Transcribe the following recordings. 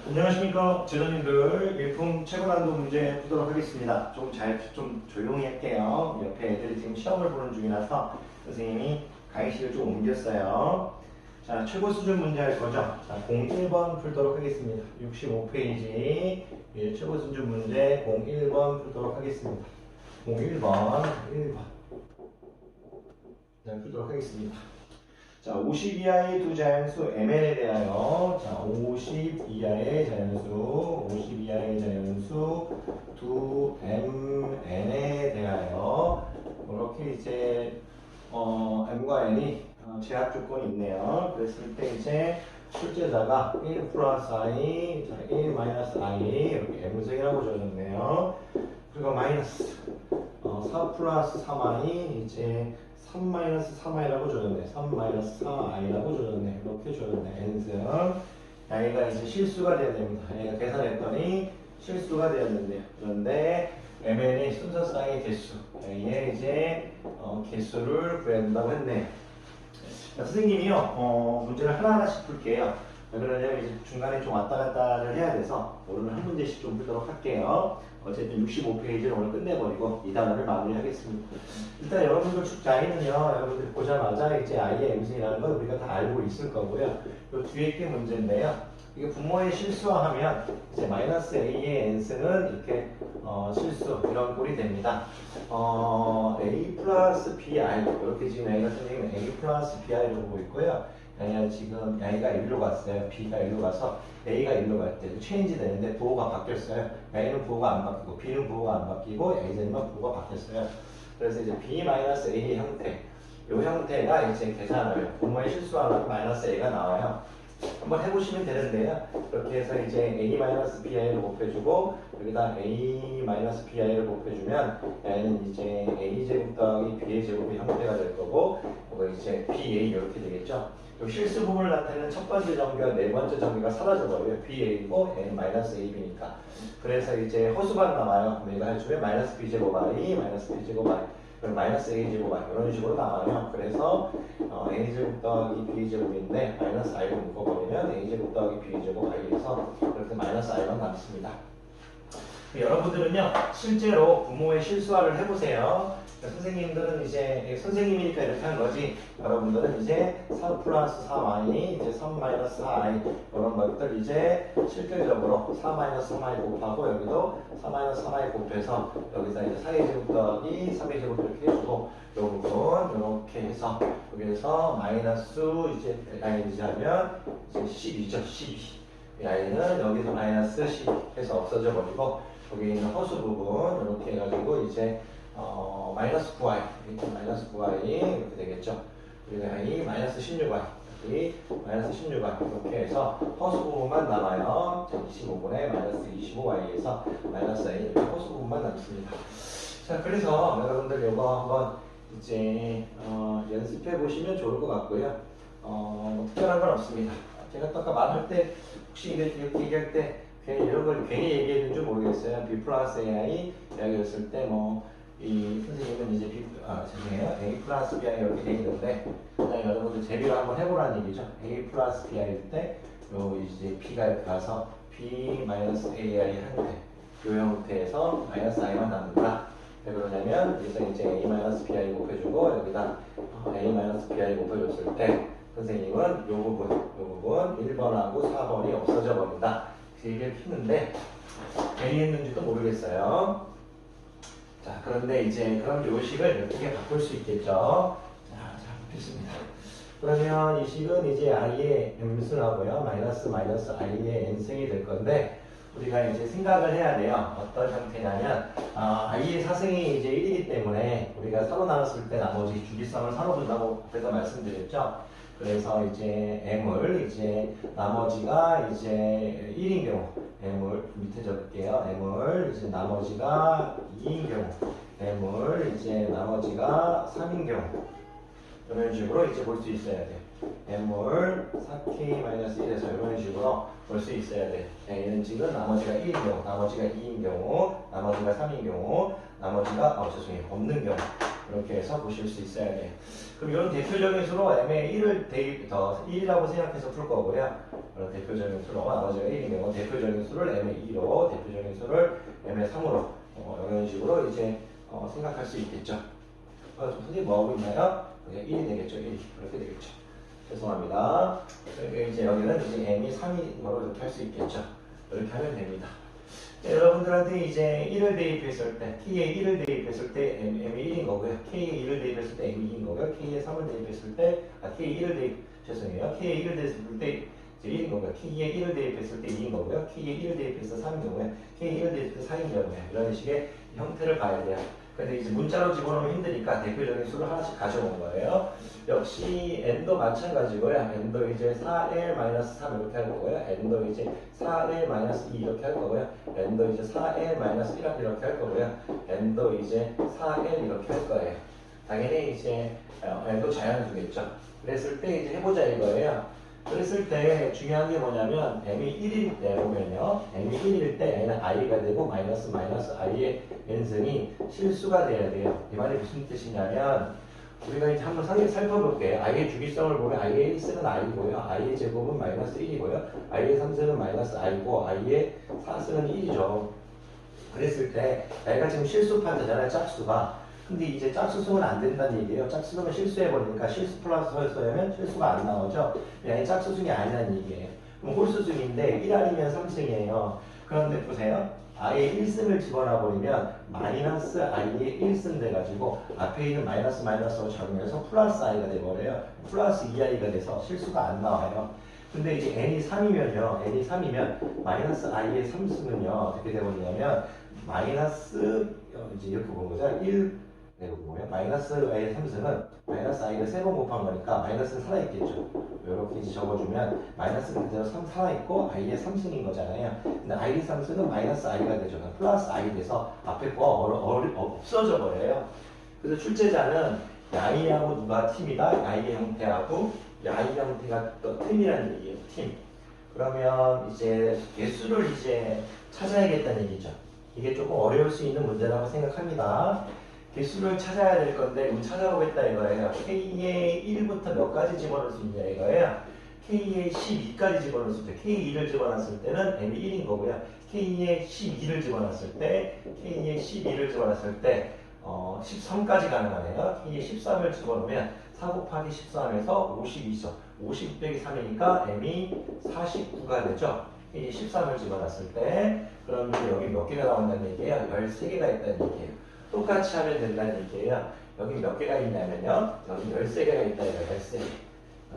안녕하십니까 제자님들. 일품 최고난도 문제 푸도록 하겠습니다. 좀 조용히 할게요. 옆에 애들이 지금 시험을 보는 중이라서 선생님이 강의실을 좀 옮겼어요. 자, 최고 수준 문제 할 거죠. 자, 01번 풀도록 하겠습니다. 65페이지 최고 수준 문제 01번 풀도록 하겠습니다. 01번 1번 풀도록 하겠습니다. 자, 50 이하의 두 자연수 mn에 대하여, 자, 50 이하의 자연수 두 mn에 대하여 이렇게 이제 m과 n이 제약 조건이 있네요. 그랬을 때 이제 출제자가 1 플러스 i, 자, 1 마이너스 i 이렇게 m승이라고 줘줬네요. 그리고 마이너스 4 플러스 3i 이제 3 마이너스 3i라고 줘줬네. 3 마이너스 4i라고 줘줬네. 이렇게 줘줬네. n승. 얘가 이제 실수가 되어야 됩니다. 얘가 계산했더니 실수가 되었는데요. 그런데 mn의 순서상의 개수. 얘 이제 개수를 구해야 된다고 했네요. 자, 선생님이요. 문제를 하나하나씩 풀게요. 왜 그러냐면 이제 중간에 좀 왔다 갔다를 해야 돼서 오늘은 한 문제씩 좀 풀도록 할게요. 어쨌든 65페이지를 오늘 끝내버리고 이 단원을 마무리하겠습니다. 일단 여러분들 자기는요, 여러분들이 보자마자 이제 i의 m승이라는 걸 우리가 다 알고 있을 거고요. 요 뒤에 게 문제인데요. 이게 분모의 실수화하면 이제 마이너스 a의 n승은 이렇게 실수 이런 꼴이 됩니다. a 플러스 bi 이렇게 지금 a 같은 경우는 a 플러스 bi로 보고 있고요. 지금 A가 1로 갔어요. B가 1로 가서 A가 1로 갈 때 체인지 되는데 부호가 바뀌었어요. A는 부호가 안 바뀌고 B는 부호가 안 바뀌고 A제만 부호가 바뀌었어요. 그래서 이제 B-A 형태, 이 형태가 이제 계산을 분모의 실수하면 마이너스 A가 나와요. 한번 해보시면 되는데요. 그렇게 해서 이제 A-BI를 곱해주고 여기다 A-BI를 곱해주면 얘는 이제 A제곱 더하기 B의 제곱의 형태가 될 거고 이거 이제 BA 이렇게 되겠죠. 실수 부분을 나타내는 첫 번째 정규와 네 번째 정규가 사라져버려요. BA이고 N-AB니까. 그래서 이제 허수반 남아요. 내가 해주면 마이너스 B제곱 I, 마이너스 B제곱 I, 그럼 마이너스 A제곱 I 이런 식으로 나와요. 그래서 A제곱 더하기 B제곱인데 마이너스 I로 묶어버리면 A제곱 더하기 B제곱 I에서 이렇게 마이너스 I가 남습니다. 여러분들은요 실제로 부모의 실수화를 해보세요. 선생님들은 이제 선생님이니까 이렇게 한 거지. 여러분들은 이제 3 플러스 3i 이제 3 마이너스 4i 이런 것들 이제 실질적으로 4 마이너스 3i 곱하고 여기도 4 마이너스 3i 곱해서 여기서 이제 4의 제곱 더하기 3의 제곱 이렇게 해주고 요 부분 이렇게 해서 여기서 마이너스 이제 i이지 하면 이제 10이죠. 12. 이 i는 여기서 마이너스 10 해서 없어져 버리고 여기 있는 허수 부분 이렇게 해가지고 이제 마이너스 9i 이렇게 마이너스 9i 이렇게 되겠죠. 그리고 i 마이너스 16i 여기 마이너스 16i 이렇게 해서 허수 부분만 남아요. 자, 25분의 마이너스 25i에서 마이너스 i 이렇게 허수 부분만 남습니다. 자, 그래서 여러분들 이거 한번 이제 연습해 보시면 좋을 것 같고요. 특별한 건 없습니다. 제가 아까 말할 때 혹시 이렇게 얘기할 때 괜히 이런 걸 괜히 얘기했는 줄 모르겠어요. B 플러스 AI 이야기했을 때 이 선생님은 이제 죄송해요. A 플러스 BI 이렇게 돼 있는데 그냥 여러분들 재비로 한번 해보라는 얘기죠. A 플러스 BI일 때 요 이제 B가 이렇게 가서 B 마이너스 AI 형태 요 형태에서 마이너스 I만 남는다. 왜 그러냐면 그래서 이제 A 마이너스 BI 곱해주고 여기다 A 마이너스 BI 곱해줬을 때 선생님은 요 부분 1번하고 4번이 없어져 버린다. 그 얘기를 했는데 괜히 했는지도 모르겠어요. 자, 그런데 이제 그럼 요식을 어떻게 바꿀 수 있겠죠? 자, 됐습니다. 그러면 이 식은 이제 i의 m승하고요. 마이너스 i의 n승이 될 건데 우리가 이제 생각을 해야 돼요. 어떤 형태냐면 i의 사승이 이제 1이기 때문에 우리가 서로 나눴을 때 나머지 주기성을 서로 준다고 앞에서 말씀드렸죠. 그래서 이제 m을 이제 나머지가 이제 1인 경우 m을 밑에 적을게요. m을 이제 나머지가 2인 경우 m을 이제 나머지가 3인 경우 이런 식으로 이제 볼 수 있어야 돼요. m을 4k-1에서 이런 식으로 볼 수 있어야 돼요. 얘는 지금 나머지가 1인 경우, 나머지가 2인 경우, 나머지가 3인 경우, 나머지가 죄송해요. 없는 경우 이렇게 해서 보실 수 있어야 돼요. 그럼 이런 대표적인 수로 m에 1을 대입 1이라고 생각해서 풀 거고요. 그런 대표적인 수로 나머지가 1인 경우 대표적인 수를 m의 2로 대표적인 수를 m의 3으로 이런 식으로 이제 생각할 수 있겠죠. 선생님 뭐 하고 있나요? 1이 되겠죠. 1 그렇게 되겠죠. 죄송합니다. 그러니까 이제 여기는 이제 m이 3이 바로 이렇게 할 수 있겠죠. 이렇게 하면 됩니다. 네, 여러분들한테 이제 1을 대입했을 때, k에 1을 대입했을 때 m이 1인 거고요. k에 1을 대입했을 때 m이 2인 거고요. k에 3을 대입했을 때, k에 1을 대입, 죄송해요. k에 1을 대입했을 때 이제 1인 거고요. k에 1을 대입했을 때 2인 거고요. k에 1을 대입했을 때 3인 거고요. k에 1을 대입했을 때 4인 거고요. 이런 식의 형태를 봐야 돼요. 근데 이제 문자로 집어넣으면 힘드니까 대표적인 수를 하나씩 가져온 거예요. 역시 n도 마찬가지고요. n도 이제 4l-3 이렇게 할 거고요. n도 이제 4l-2 이렇게 할 거고요. n도 이제 4l-1 이렇게 할 거고요. n도 이제 4l 이렇게 할 거예요. 당연히 이제 n도 자연수겠죠. 그랬을 때 이제 해보자 이거예요. 그랬을 때 중요한 게 뭐냐면 m이 1일 때 보면요. m이 1일 때 n은 i가 되고 마이너스 i의 n승이 실수가 돼야 돼요. 이 말이 무슨 뜻이냐면 우리가 이제 한번 살펴볼게요. i의 주기성을 보면 i의 1승은 i고요. i의 제곱은 마이너스 1이고요. i의 3승은 마이너스 i고 i의 4승은 1이죠. 그랬을 때 i가 지금 실수판이잖아요. 짝수가. 근데 이제 짝수승은 안 된다는 얘기예요. 짝수승은 실수해버리니까 실수 플러스 홀수하면 실수가 안 나오죠. 그냥 짝수승이 아니라는 얘기예요. 그럼 홀수승인데 1 아니면 3승이에요. 그런데 보세요. i의 1승을 집어넣어버리면 마이너스 i의 1승 돼가지고 앞에 있는 마이너스로 적용해서 플러스 i가 돼버려요. 플러스 2i가 돼서 실수가 안 나와요. 근데 이제 n이 3이면요. n이 3이면 마이너스 i의 3승은요. 어떻게 돼버리냐면 마이너스 이제 이렇게 보는 거죠. 1 내가 뭐예요? 마이너스 i의 3승은 마이너스 i를 3번 곱한 거니까 마이너스는 살아있겠죠. 이렇게 이제 적어주면 마이너스는 그대로 3 살아있고 i의 3승인 거잖아요. 근데 i의 3승은 마이너스 i가 되죠. 플러스 i 돼서 앞에 거 없어져 버려요. 그래서 출제자는 i하고 누가 팀이다? i의 형태하고 i 형태가 또 팀이라는 얘기예요. 팀. 그러면 이제 개수를 이제 찾아야겠다는 얘기죠. 이게 조금 어려울 수 있는 문제라고 생각합니다. 개수를 찾아야 될 건데 찾아보겠다 이거예요. K에 1부터 몇 가지 집어넣을 수 있냐 이거예요. K에 12까지 집어넣을 수 있죠. K에 2를 집어넣었을 때는 M이 1인 거고요. K에 12를 집어넣었을 때 13까지 가능하네요. K에 13을 집어넣으면 4 곱하기 13에서 52죠. 50 빼기 3이니까 M이 49가 되죠. K에 13을 집어넣었을 때 그럼 여기 몇 개가 나온다는 얘기예요? 13개가 있다는 얘기예요. 똑같이 하면 된다는 얘기예요. 여기 몇 개가 있냐면요. 여기 13개가 있다. 13개.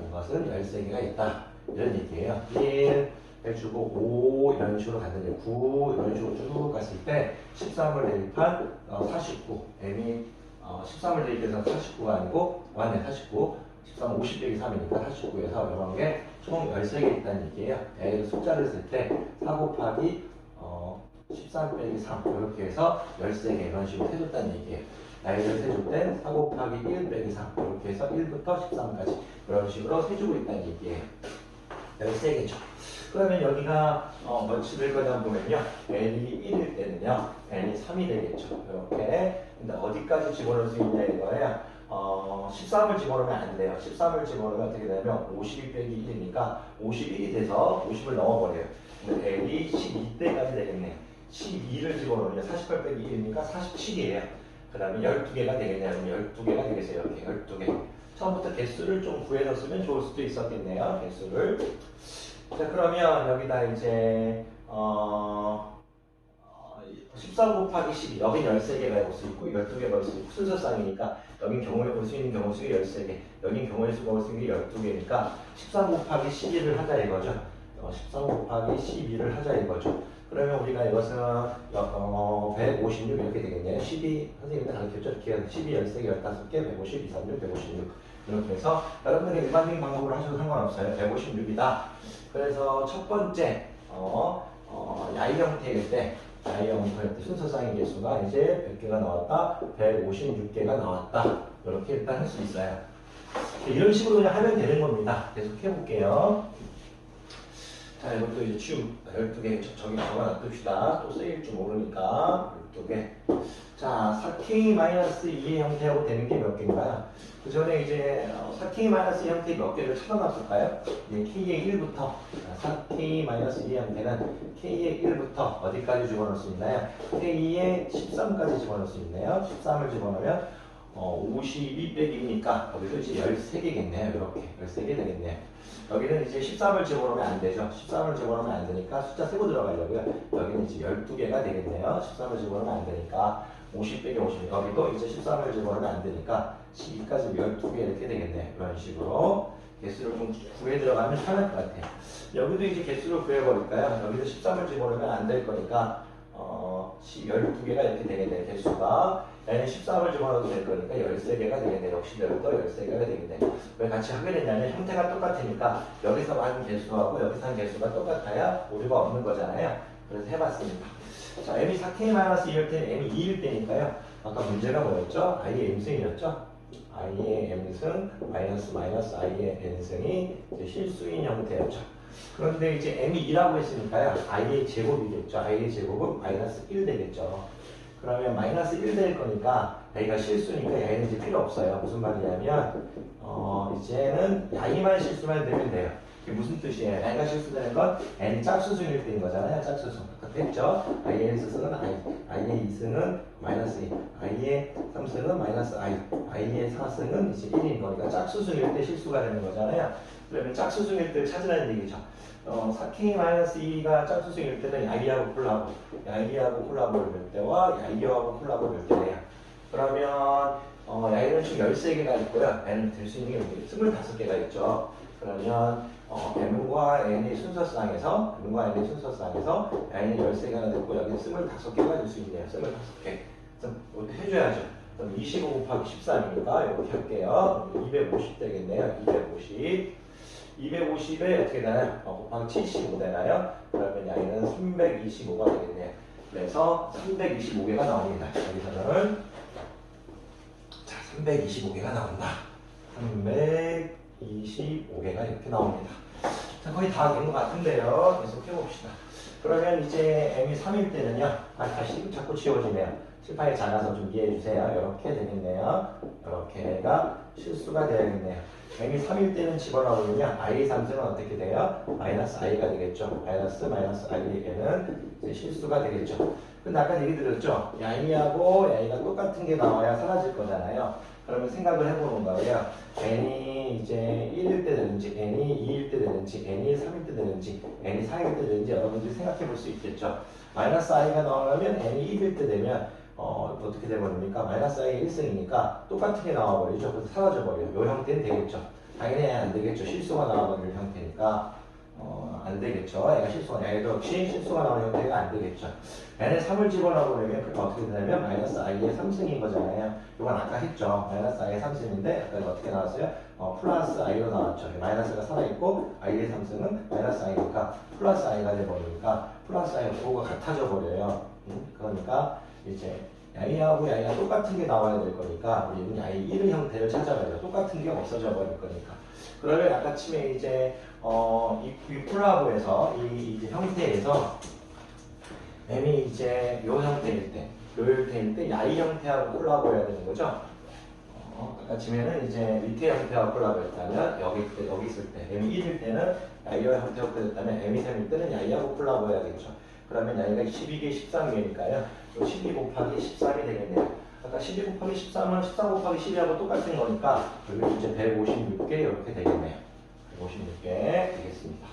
이것은 13개가 있다. 이런 얘기예요. 1 해주고 5 이런 식으로 갔는데 9 이런 식으로 쭉 갔을 때 13을 대입한 49. M이 13을 대입해서 49가 아니고 맞네 49. 13은 50 빼기 3이니까 49에서 이런 게 총 13개 있다는 얘기예요. A를 숫자를 쓸 때 4 곱하기 13 빼기 3 이렇게 해서 13개 이런 식으로 해줬다는 얘기예요. 나이를 세줄 땐 4 곱하기 1 빼기 3 이렇게 해서 1부터 13까지 그런 식으로 세주고 있다는 얘기예요. 13개죠. 그러면 여기가 몇이 될 거냐 보면요. n이 1일 때는요. n이 3이 되겠죠. 이렇게. 근데 어디까지 집어넣을 수 있냐 이거예요. 13을 집어넣으면 안 돼요. 13을 집어넣으면 어떻게 되냐면 52 빼기 1이니까 51이 돼서 50을 넘어버려요. 근데 n이 12대까지 되겠네요. 12를 집어넣으면 48 빼기 1이니까 47이에요. 그 다음에 12개가 되겠네요. 12개가 되겠어요. 이렇게 12개. 처음부터 개수를 좀 구해줬으면 좋을 수도 있었겠네요. 개수를. 자, 그러면 여기다 이제 13 곱하기 12. 여긴 13개가 볼 수 있고 12개가 볼 수 있고 순서상이니까 여긴 경우에 볼 수 있는 경우 수가 13개. 여긴 경우의 수가 볼 수 있는 게 12개니까 13 곱하기 12를 하자 이거죠. 13 곱하기 12를 하자 이거죠. 그러면 우리가 이것은 156 이렇게 되겠네요. 12, 선생님들 가르쳤죠? 12, 13개, 15개, 150, 236, 156 이렇게 해서 여러분들이 일반적인 방법으로 하셔도 상관없어요. 156이다. 그래서 첫 번째 야이 형태일 때 순서상의 개수가 이제 몇 개가 나왔다? 156개가 나왔다. 이렇게 일단 할 수 있어요. 이런 식으로 그냥 하면 되는 겁니다. 계속 해볼게요. 자, 이것도 이제 12개 저기 적어놔둡시다. 또 쓰일 줄 모르니까 12개. 자, 4K-2의 형태하고 되는 게 몇 개인가요? 그 전에 이제 4K-2 형태 몇 개를 찾아놨을까요? 네, K의 1부터 4K-2의 형태는 K의 1부터 어디까지 집어넣을 수 있나요? K의 13까지 집어넣을 수 있네요. 13을 집어넣으면 52 빼기 2니까 여기도 이제 13개겠네요. 이렇게 13개 되겠네요. 여기는 이제 13을 집어넣으면 안 되죠. 13을 집어넣으면 안 되니까 숫자 세고 들어가려고요. 여기는 이제 12개가 되겠네요. 13을 집어넣으면 안 되니까 50 빼기 50. 여기도 이제 13을 집어넣으면 안 되니까 12까지 12개 이렇게 되겠네요. 이런 식으로 개수를 좀 구해 들어가면 편할 것 같아요. 여기도 이제 개수를 구해버릴까요? 여기도 13을 집어넣으면 안 될 거니까 12개가 이렇게 되겠네요. 개수가. 얘는 13을 집어넣어도 될 거니까 13개가 되겠네요. 역시 여기도 13개가 되겠네요. 왜 같이 하게 되냐면 형태가 똑같으니까 여기서 한 개수하고 여기서 한 개수가 똑같아야 오류가 없는 거잖아요. 그래서 해봤습니다. 자, m이 4K-2일 때 m이 2일 때니까요. 아까 문제가 뭐였죠? i의 m승이었죠? i의 m승 마이너스 i의 n승이 이제 실수인 형태였죠. 그런데 이제 m이 2라고 했으니까요. i의 제곱이겠죠. i의 제곱은 마이너스 1 되겠죠. 그러면 마이너스 1 될 거니까 y가 실수니까 y는 이제 필요 없어요. 무슨 말이냐면 이제는 y만 실수만 되면 돼요. 이게 무슨 뜻이에요? y가 실수되는 건 n이 짝수승일 때인 거잖아요. 짝수승. 아까 했죠? i의 1승은 i의 2승은 마이너스 2, i의 3승은 마이너스 i의 4승은 이제 1인 거니까 짝수승일 때 실수가 되는 거잖아요. 그러면 짝수승일 때를 찾으라는 얘기죠. 4K-2가 짝수승일 때는 i하고 콜라보를 볼 때와 i하고 콜라보를 볼 때예요. 그러면 i는 총 13개가 있고요. n은 될 수 있는 게 25개가 있죠. 그러면 m과 n의 순서상에서 i는 13개가 됐고 여기는 25개가 될 수 있네요. 25개. 좀 해줘야죠. 그럼 25 곱하기 13이니까 이렇게 할게요. 250 되겠네요. 250에 어떻게 되나요? 곱하기 75 되나요? 그러면 i는 325가 되겠네요. 그래서 325개가 나옵니다. 여기서는 자, 325개가 나온다. 325개가 이렇게 나옵니다. 자, 거의 다 된 것 같은데요. 계속 해봅시다. 그러면 이제 m이 3일 때는요. 다시 자꾸 지워지네요. 칠판이 작아서 좀 이해해주세요. 이렇게 되겠네요. 이렇게가 실수가 되어야겠네요. m이 3일 때는 집어넣으면요. i의 3승은 어떻게 돼요? 마이너스 i가 되겠죠. 마이너스 i에는 이제 실수가 되겠죠. 근데 아까 얘기 드렸죠? i하고 i가 똑같은 게 나와야 사라질 거잖아요. 그러면 생각을 해보는 거예요. n이 이제 1일 때 되는지, n이 2일 때 되는지, n이 3일 때 되는지, n이 4일 때 되는지 여러분들이 생각해 볼 수 있겠죠. 마이너스 i가 나오려면 n이 1일 때 되면 어떻게 돼버립니까? 마이너스 i가 1승이니까 똑같은 게 나와버리죠. 그래서 사라져버려요. 이 형태는 되겠죠. 당연히 안 되겠죠. 실수가 나와버리는 형태니까 안 되겠죠. 얘도 역시 실수가 나오는 형태가 안 되겠죠. n에 3을 집어넣어버리면 어떻게 되냐면 마이너스 i의 3승인 거잖아요. 이건 아까 했죠. 마이너스 i의 3승인데 아까 어떻게 나왔어요? 플러스 i로 나왔죠. 마이너스가 살아있고 i의 3승은 마이너스 i니까 플러스 i가 돼버리니까 플러스 i와 부호가 같아져 버려요. 그러니까 이제 i하고 i가 똑같은 게 나와야 될 거니까 우리는 i 1의 형태를 찾아가요. 똑같은 게 없어져 버릴 거니까. 그러면 아까쯤에 이제 이 콜라보에서 이 이제 형태에서 m이 이제 요 형태일 때, i 형태하고 콜라보해야 되는 거죠. 아까쯤에는 이제 밑에 형태하고 콜라보했다면 여기 있을 때 m이 1일 때는 i와 형태하고 콜라보했다면 m이 3일 때는 i하고 콜라보해야겠죠. 그러면 i가 12개 13개니까요. 12 곱하기 13이 되겠네요. 아까 12 곱하기 13은 14 곱하기 12하고 똑같은 거니까 여기 이제 156개 이렇게 되겠네요. 156개 되겠습니다.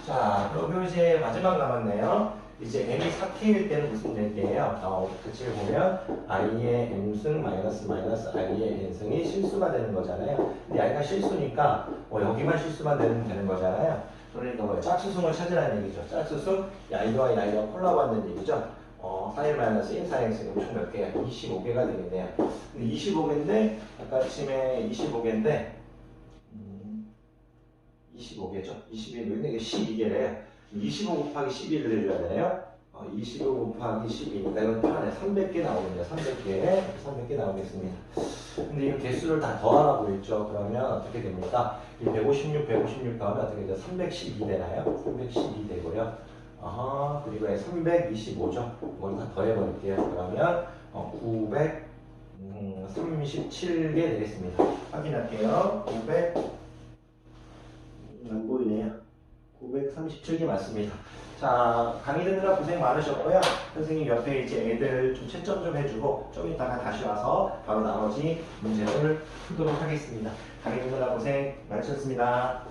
자, 그러면 이제 마지막 남았네요. 이제 m이 4k일 때는 무슨 얘기예요? 그치를 보면 i의 m승 마이너스 i의 n승이 실수가 되는 거잖아요. 근데 i가 실수니까 여기만 실수만 되는 거잖아요. 그러니까 뭐예요? 짝수승을 찾으라는 얘기죠. 짝수승, i와 i와 콜라보한다는 얘기죠. 4일 마이너스 1, 4행승이 총 몇 개야? 25개가 되겠네요. 근데 25개인데, 아까 아침에 25개인데, 25개죠? 22개인데, 이게 12개래요. 25 곱하기 12를 해줘야 되네요. 25 곱하기 12니까 이건 편하네. 300개 나오겠네요. 300개 나오겠습니다. 근데 이 개수를 다 더하라고 했죠. 그러면 어떻게 됩니까? 156 더하면 어떻게 돼요? 312 되나요? 312 되고요. 그리고 325죠. 이걸 다 더해버릴게요. 그러면 937개 되겠습니다. 확인할게요. 900, 안 보이네요. 937개 맞습니다. 자, 강의 듣느라 고생 많으셨고요. 선생님 옆에 이제 애들 좀 채점 좀 해주고 좀 이따가 다시 와서 바로 나머지 문제를 풀도록 하겠습니다. 강의 듣느라 고생 많으셨습니다.